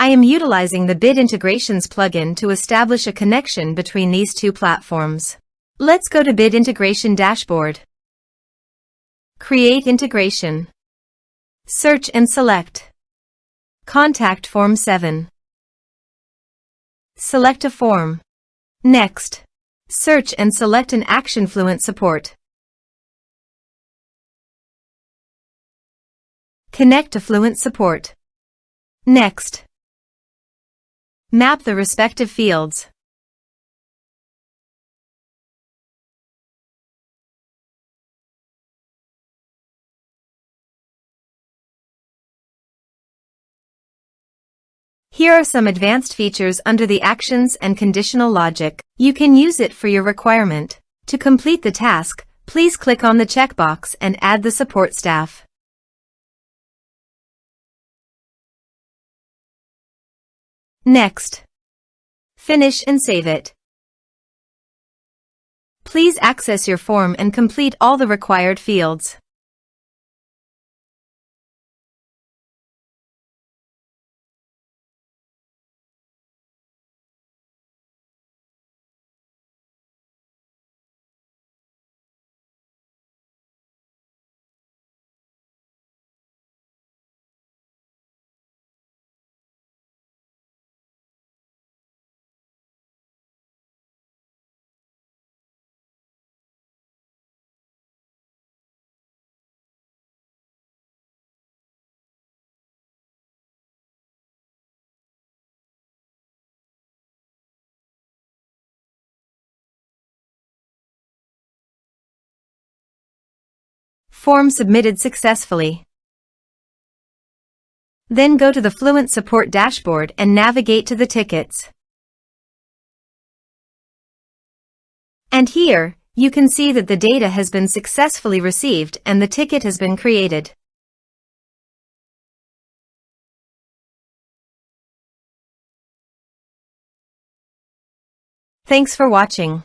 I am utilizing the Bit Integrations plugin to establish a connection between these two platforms. Let's go to Bit Integration Dashboard. Create integration. Search and select Contact Form 7. Select a form. Next, search and select an action Fluent Support. Connect to Fluent Support. Next, map the respective fields. Here are some advanced features under the actions and conditional logic. You can use it for your requirement. To complete the task, please click on the checkbox and add the support staff. Next, finish and save it. Please access your form and complete all the required fields. Form submitted successfully. Then go to the Fluent Support dashboard and navigate to the tickets. And here, you can see that the data has been successfully received and the ticket has been created. Thanks for watching.